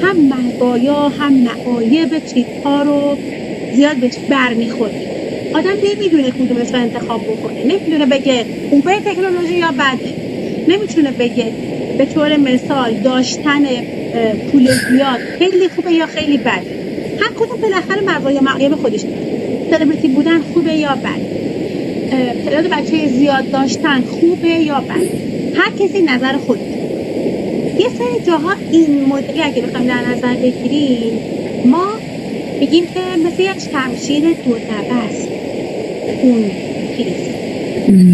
هم مزایا هم معایب چیزها رو زیاد بهش برمیخوریم. آدم نمیدونه کدومش رو انتخاب بکنه، نمیدونه بگه خوبه تکنولوژی یا بده، نمیتونه بگه به طور مثال داشتن پول زیاد خیلی خوبه یا خیلی بده. هر کدوم بالاخره مزایا معایب خودش داره. سلبریتی بودن خوبه یا بده، تعداد بچه زیاد داشتن خوبه یا بده، هر کسی نظر خودش. یه سری جاها این مدلی اگه بخوایم در نظر بگیریم، ما میگیم که مثل یک شمشیر دولبه است اون چیز.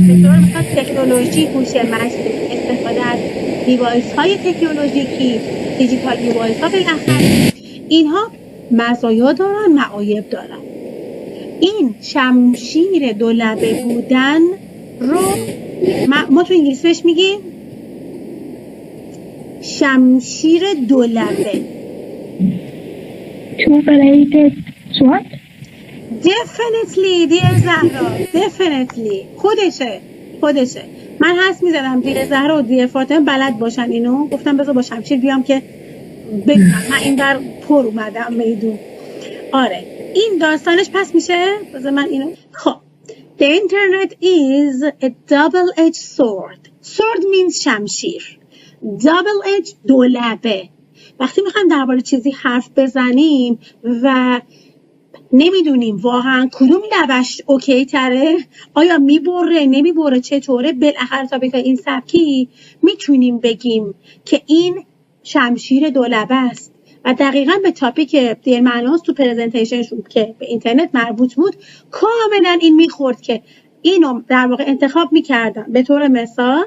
به طور مثلا تکنولوژی، هوش مصنوعی، استفاده از دیوایس های تکنولوژیکی، دیجیتال دیوایس ها، بالاخره اینها مزایا دارن، معایب دارن. این شمشیر دولبه بودن رو ما تو انگلیسی بهش میگیم شمشیر دولبه. Two-bladed sword. Definitely dear زهرا، definitely خودشه. من حس میزدم دیر زهرا و دیر فاطمه بلد باشن اینو، گفتم بذار با شمشیر بیام که ببینم. من این بر پر اومدم میدون. آره این داستانش پس میشه، بذار من اینو. خب The internet is a double-edged sword. Sword means شمشیر. Double-edged دولبه. وقتی میخوایم درباره چیزی حرف بزنیم و نمیدونیم واقعا کدوم لبش اوکی تره، آیا میبره نمیبره چطوره، بالاخره تا به این سبکی میتونیم بگیم که این شمشیر دولبه است. و دقیقاً به تاپیک دیر معناست تو پرزنتیشنشون که به اینترنت مربوط بود کاملا این میخورد که اینو در واقع انتخاب میکردن. به طور مثال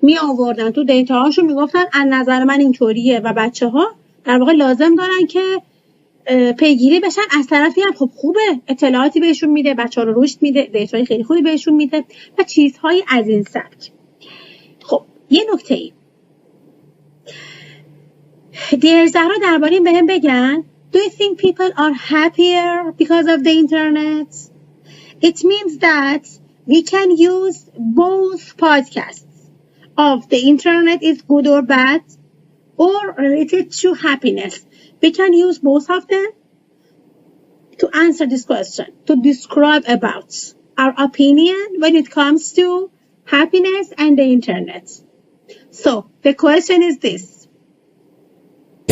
می آوردن تو دیتا هاشون میگفتن از نظر من اینطوریه و بچه ها در واقع لازم دارن که پیگیری بشن. از طرفی هم خب خوبه، اطلاعاتی بهشون میده، بچه ها رو رشد میده، دیتای خیلی خوبی بهشون میده و چیزهایی از این سبک. خب یه نکته ای دیر زهرا درباره این بهم بگن. Do you think people are happier because of the internet? It means that we can use both podcasts of the internet is good or bad or related to happiness. We can use both of them to answer this question, to describe about our opinion when it comes to happiness and the internet. So the question is this.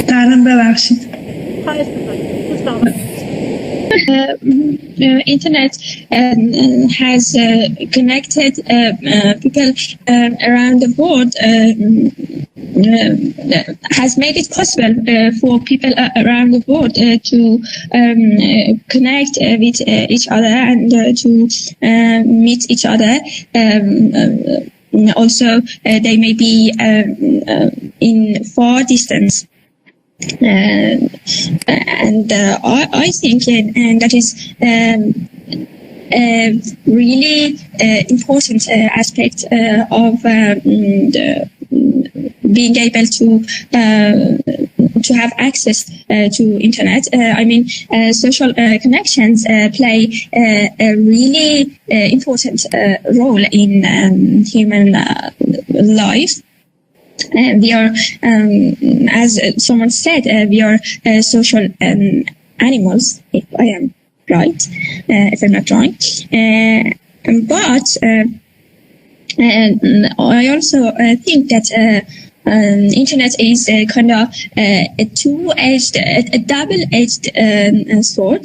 درم ببخشید. Internet has connected people around the world, has made it possible for people around the world to connect with each other and to meet each other. Also, they may be in far distance. I think that is a really important aspect of being able to have access to internet. I mean, social connections play a really important role in human life. We are, as someone said, we are social animals, if I am right, if I'm not wrong. But I also think that internet is kind of a two-edged, a double-edged sword,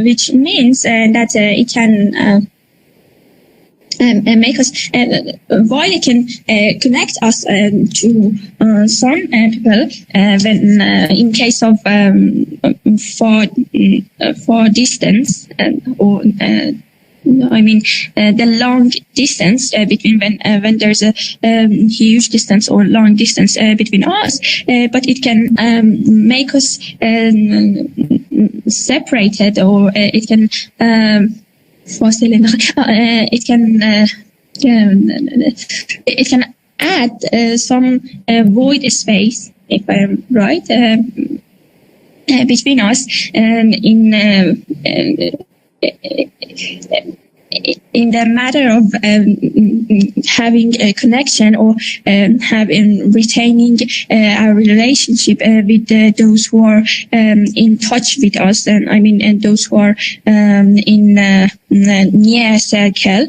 which means that it can make us, while it can connect us to some people when in case of far distance or I mean the long distance between when there's a huge distance or long distance between us, but it can make us separated, or it can it can add some void space, if I'm right, between us, in in the matter of having a connection or retaining our relationship with those who are in touch with us, and I mean, and those who are in near circle.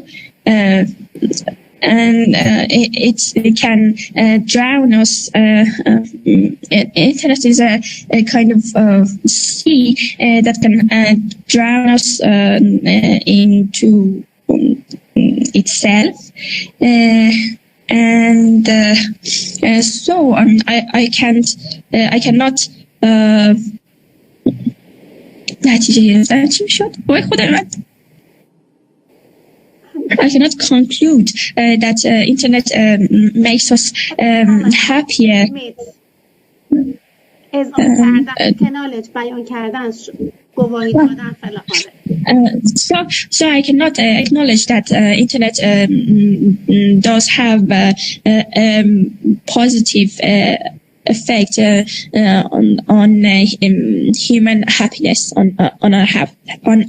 And it can drown us. Internet is a kind of sea that can drown us into itself. And so I cannot I cannot conclude that internet makes us happier. So I cannot acknowledge that internet does have a positive effect on human happiness, on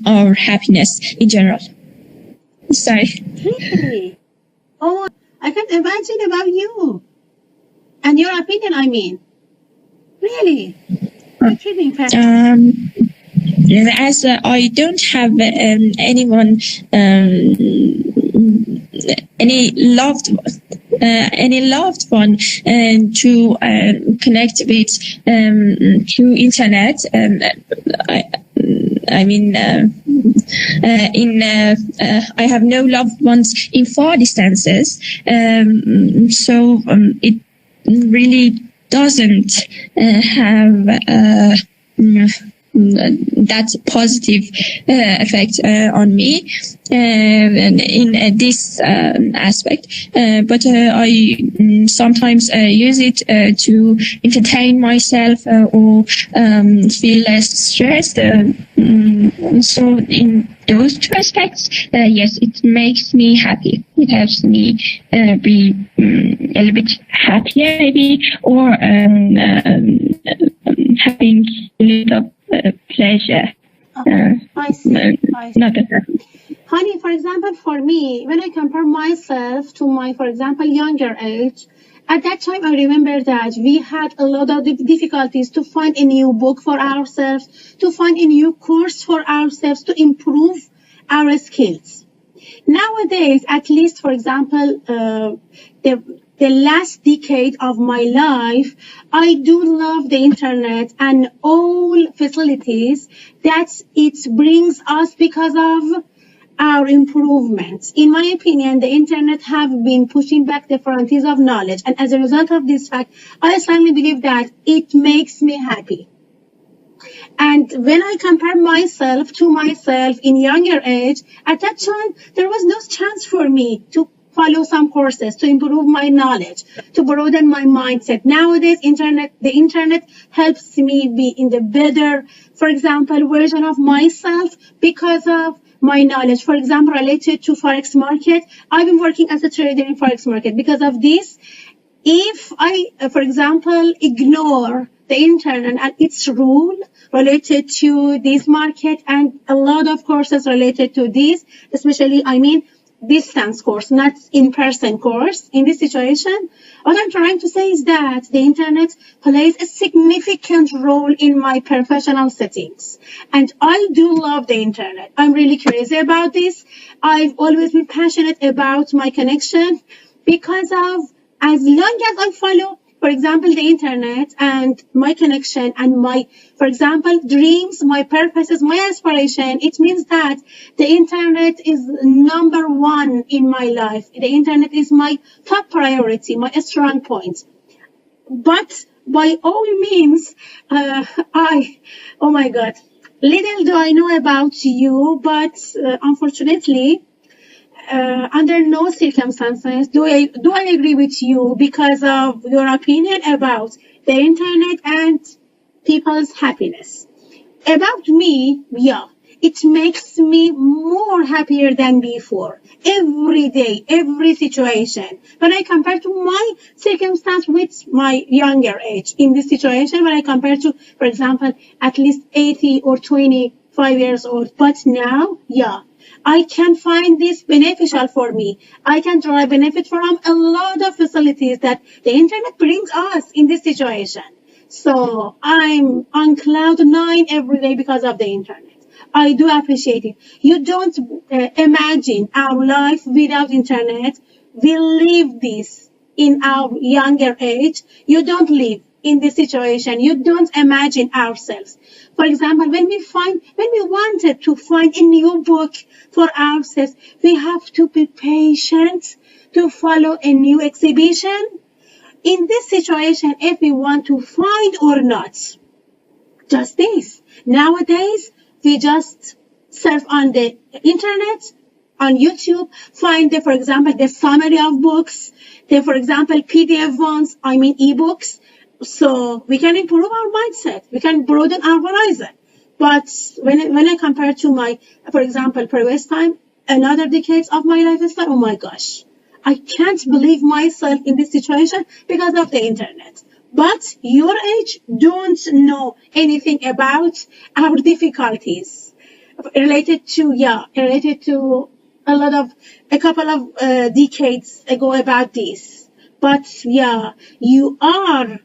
our happiness in general. Sorry. Really? Oh, I can imagine about you and your opinion. I mean, really, it's really impressive. As I don't have anyone, any loved one to connect with through internet. I mean, I have no loved ones in far distances, so it really doesn't have that positive effect on me in this aspect, but I sometimes use it to entertain myself or feel less stressed. So in those two aspects, yes, it makes me happy. It helps me be a little bit happier, maybe, or having a little pleasure. I see. Not that. Honey, for example, for me, when I compare myself to my, for example, younger age, at that time I remember that we had a lot of difficulties to find a new book for ourselves, to find a new course for ourselves, to improve our skills. Nowadays, at least, for example, the last decade of my life, I do love the internet and all facilities that it brings us because of our improvements. In my opinion, the internet have been pushing back the frontiers of knowledge. And as a result of this fact, I strongly believe that it makes me happy. And when I compare myself to myself in younger age, at that time, there was no chance for me to follow some courses, to improve my knowledge, to broaden my mindset. Nowadays, the internet helps me be in the better, for example, version of myself because of my knowledge. For example, related to Forex market, I've been working as a trader in Forex market. Because of this, if I, for example, ignore the internet and its rule related to this market and a lot of courses related to this, especially, I mean, distance course, not in-person course. In this situation, what I'm trying to say is that the internet plays a significant role in my professional settings. And I do love the internet. I'm really crazy about this. I've always been passionate about my connection because of, as long as I follow, for example, the internet and my connection and my, for example, dreams, my purposes, my aspiration, it means that the internet is number one in my life. The internet is my top priority, my strong point. But by all means, oh my God, little do I know about you, but unfortunately, under no circumstances do I agree with you because of your opinion about the internet and people's happiness. About me, yeah, it makes me more happier than before. Every day, every situation. When I compare to my circumstance with my younger age, in this situation, when I compare to, for example, at least 80 or 25 years old, but now, yeah, I can find this beneficial for me. I can derive benefit from a lot of facilities that the internet brings us in this situation. So I'm on cloud 9 every day because of the internet. I do appreciate it. You don't imagine our life without internet. We live this in our younger age. You don't live in this situation. You don't imagine ourselves. For example, when we wanted to find a new book for ourselves, we have to be patient to follow a new exhibition. In this situation, if we want to find or not, just this. Nowadays, we just surf on the internet, on YouTube, find, for example, the summary of books, for example, PDF ones, ebooks. So we can improve our mindset. We can broaden our horizon. But when I compare to my, for example, previous time, another decades of my lifestyle, oh my gosh, I can't believe myself in this situation because of the internet. But your age don't know anything about our difficulties related to a couple of decades ago about this. But yeah, you are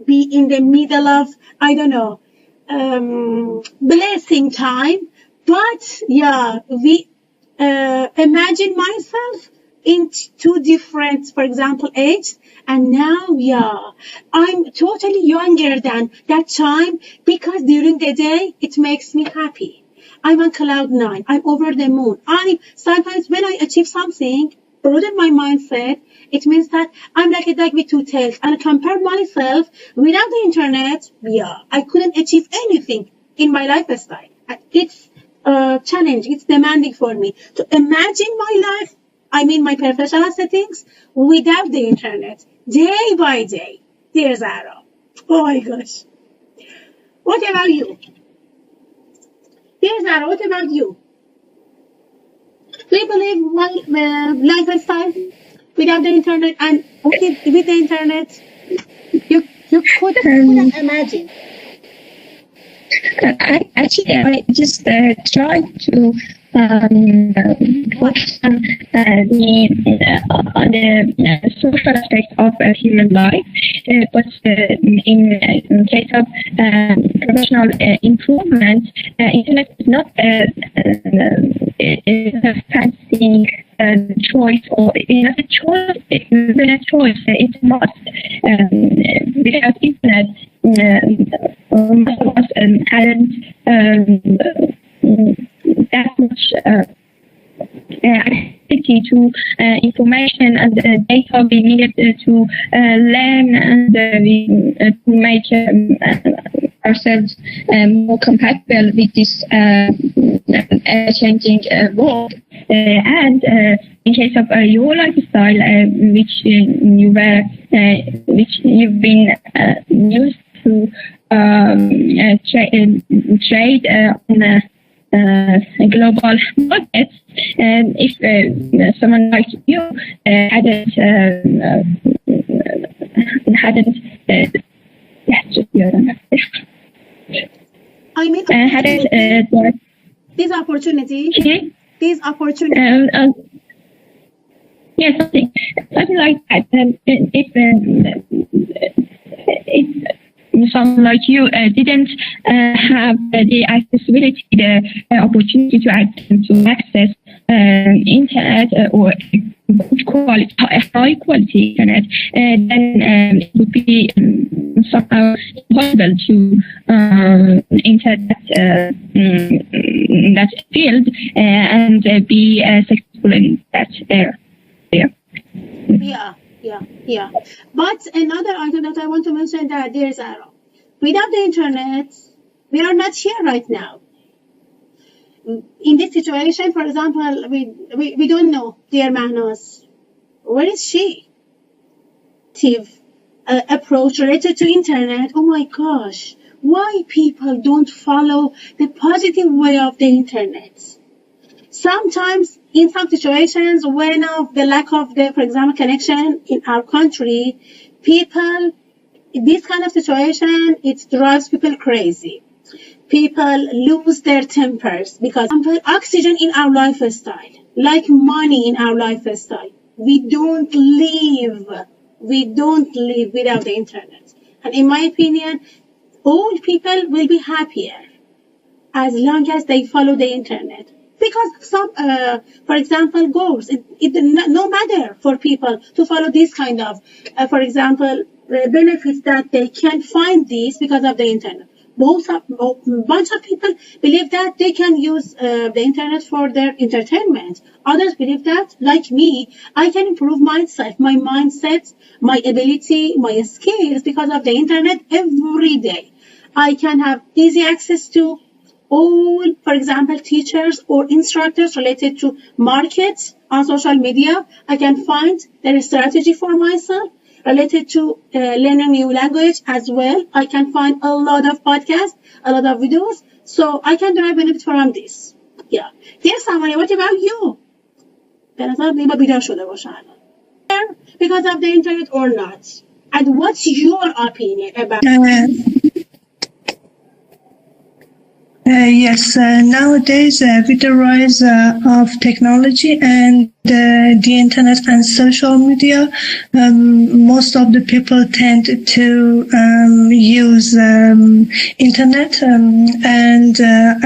be in the middle of, I don't know, blessing time. But yeah, we imagine myself in two different, for example, age. And now, yeah, I'm totally younger than that time because during the day, it makes me happy. I'm on cloud 9. I'm over the moon. Sometimes when I achieve something, broaden my mindset, it means that I'm like a dog with two tails. And I compare myself without the internet, yeah, I couldn't achieve anything in my lifestyle. It's challenging. It's demanding for me to imagine my life. My professional settings without the internet, day by day. Dear Zara. Oh my gosh. What about you? Dear Zara, what about you? Do you believe my lifestyle without the internet and with the internet, you couldn't imagine? I just tried to focus on the social aspect of human life, but in case of professional improvement, internet is not a fancy choice, or it's not a choice. It's a must. Without internet, most of us hadn't that much accessibility to information and data we needed to learn and to make ourselves more compatible with this changing world. And in case of your lifestyle, which you've been used to trade on global markets, and if someone like you hadn't this opportunity, yes, something like that. If someone like you didn't have the accessibility, the opportunity to access internet or high quality internet, then it would be somehow impossible to enter that field and be successful in that area. Yeah. But another item that I want to mention that there's without the internet, we are not here right now. In this situation, for example, we don't know, dear Mahnas, where is she? Approach related to internet. Oh my gosh, why people don't follow the positive way of the internet? Sometimes, in some situations, when of the lack of the, for example, connection in our country, this kind of situation, it drives people crazy. people lose their tempers because oxygen in our lifestyle, like money in our lifestyle. We don't live without the internet. And in my opinion, all people will be happier as long as they follow the internet. Because some, for example, goals, it no matter for people to follow this kind of, for example, benefits that they can find this because of the internet. Bunch of people believe that they can use the internet for their entertainment. Others believe that, like me, I can improve myself, my mindset, my ability, my skills because of the internet every day. I can have easy access to all, for example, teachers or instructors related to markets on social media. I can find their strategy for myself. Related to learning new language as well. I can find a lot of podcasts, a lot of videos, so I can derive benefit from this. Yeah. Yes, Samani, what about you? Because of the internet or not? And what's your opinion about Yes, nowadays with the rise of technology and the internet and social media, most of the people tend to use internet, and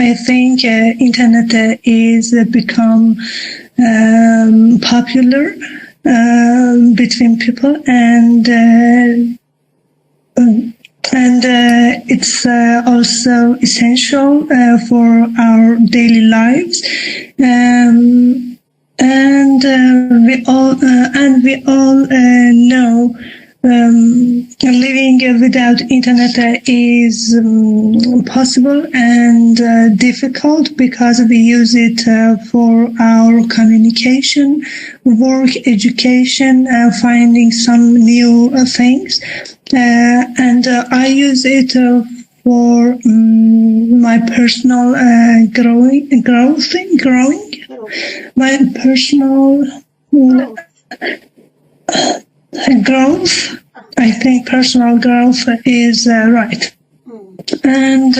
I think internet is become popular between people, and it's also essential for our daily lives, and we all know living without internet is possible and difficult because we use it for our communication, work, education, finding some new things. And I use it for my personal growing, my personal growth. I think personal growth is right. And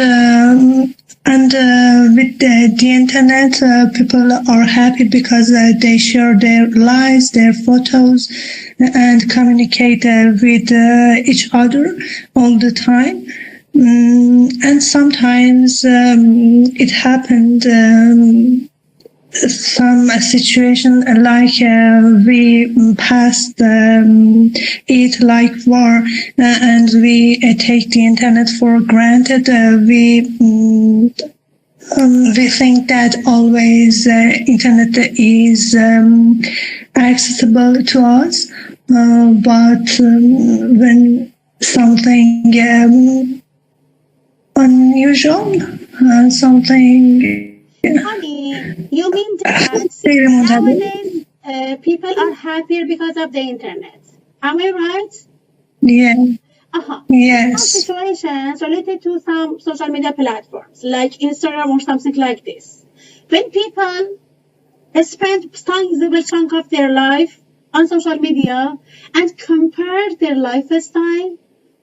with the internet, people are happy because they share their lives, their photos, and communicate with each other all the time. And sometimes it happened some situation like we passed it like war, and we take the internet for granted. We think that always internet is accessible to us, but when something unusual, something. Honey, you mean that nowadays people are happier because of the internet? Am I right? Yeah. Yes. Some situations related to some social media platforms like Instagram or something like this. When people spend sizable chunk of their life on social media and compare their lifestyle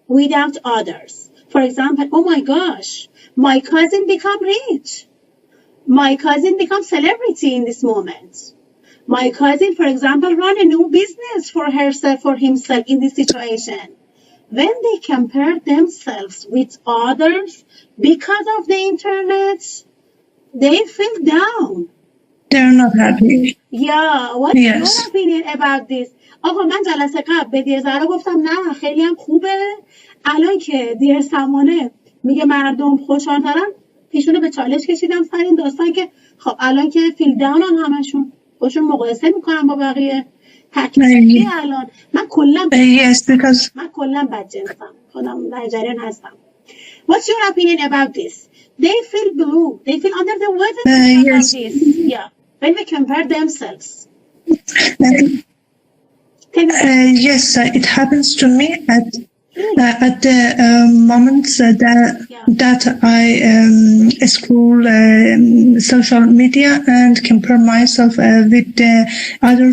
without others. For example, oh my gosh, my cousin become rich. My cousin becomes celebrity in this moment. My cousin, for example, run a new business for herself, for himself in this situation. When they compare themselves with others because of the internet, they feel down. They're not happy. Yeah, what's your opinion about this? آقا من جلسه قبل به دیرزهرا گفتم نه خیلی هم خوبه. الان که دیرسمانه میگه مردم خوشحال‌ترن، پیشونو به چالش کشیدم سر این داستان که خب الان که فیل داونن همشون خودشون مقایسه میکنن با بقیه تکلیفی. الان من کلا بدجنسم، خودم در جریان هستم. What's your opinion about this? They feel blue, they feel under the weather like this. Yeah, when they compare themselves. Yes, it happens to me at the moments that I scroll social media and compare myself with the other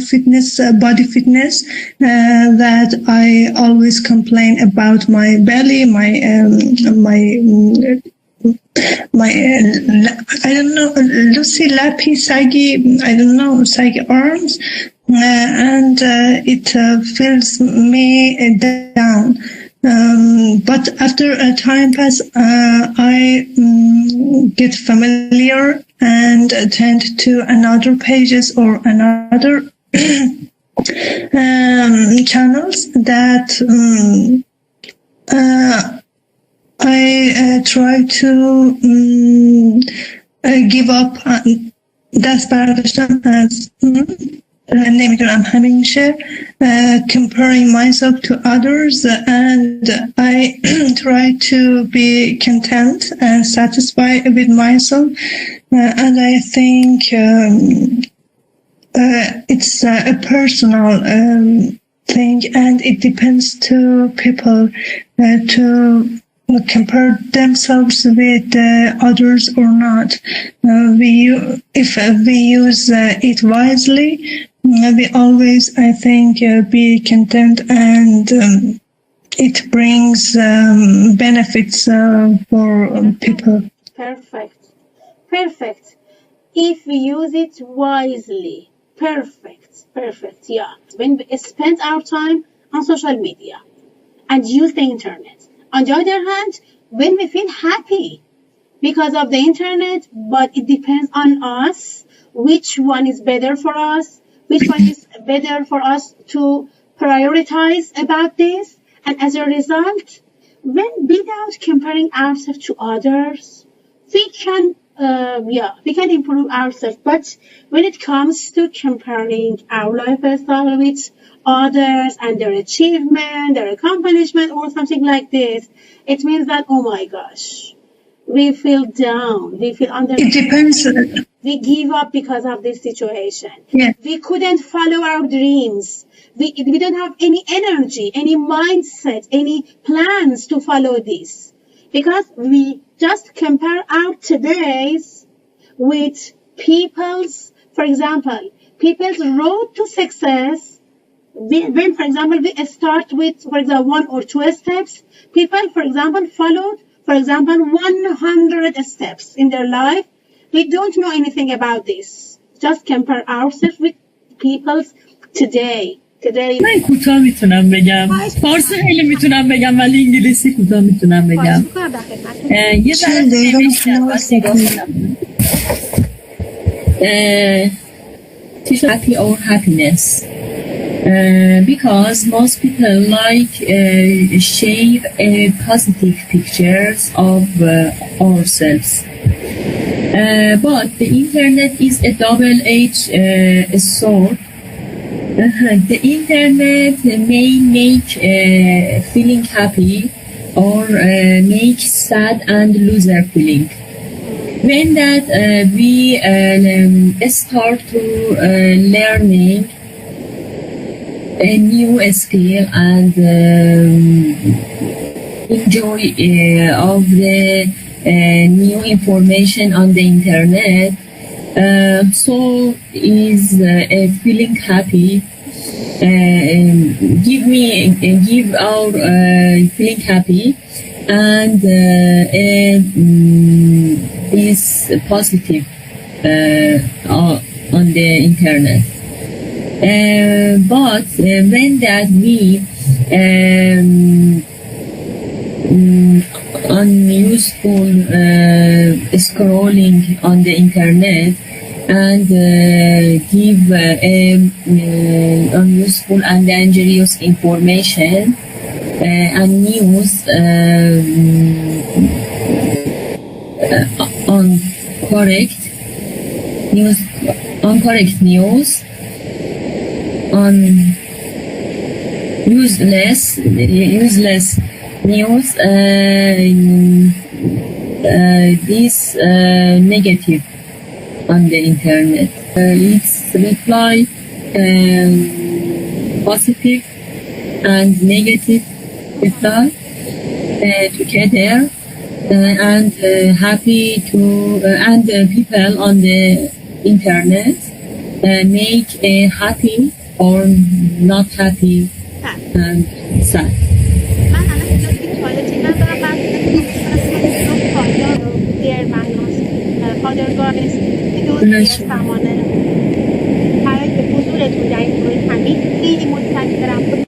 body fitness, that I always complain about my belly, my my I don't know, Lucy Lappy saggy, I don't know, saggy arms, and it fills me down. But after a time pass, I get familiar and tend to another pages or another channels that I try to give up. دست برداشتم از نمیدونم همیم میشه comparing myself to others, and I try to be content and satisfied with myself, and I think it's a personal thing, and it depends to people to compare themselves with others or not. If we use it wisely, we always, I think, be content, and it brings benefits for people. Perfect. If we use it wisely. Perfect, yeah. When we spend our time on social media and use the internet. On the other hand, when we feel happy because of the internet, but it depends on us, which one is better for us, which one is better for us to prioritize about this. And as a result, when without comparing ourselves to others, we can improve ourselves. But when it comes to comparing our lifestyle with others and their achievement, their accomplishment, or something like this, it means that, oh my gosh, we feel down, we feel under. It depends. We give up because of this situation. Yeah. We couldn't follow our dreams. We don't have any energy, any mindset, any plans to follow this, because we just compare our todays with people's, for example, people's road to success. When, for example, we start with, for example, 1 or 2 steps, people, for example, followed, for example, 100 steps in their life. We don't know anything about this. Just compare ourselves with people's today. من کوتاه میتونم بگم، فارسی خیلی میتونم بگم ولی انگلیسی کوتاه میتونم بگم. یه ذره happy or happiness. Because most people like share positive pictures of ourselves. But the internet is a double-edged sword. The internet may make feeling happy or make sad and loser feeling. When that we start to learning a new skill and enjoy of the new information on the internet, so is feeling happy. Give our feeling happy and is positive on the internet. But when that we unuseful scrolling on the internet and give unuseful and dangerous information and news incorrect news on useless news, this negative on the internet. It's reply positive and negative reply together, and happy to and people on the internet make happy or not happy and sad. من الان اینجا که توالت اینا دارم بعد پایان رو other guys بدون زمان برای حضورتون در این دورهمی خیلی متشکرم.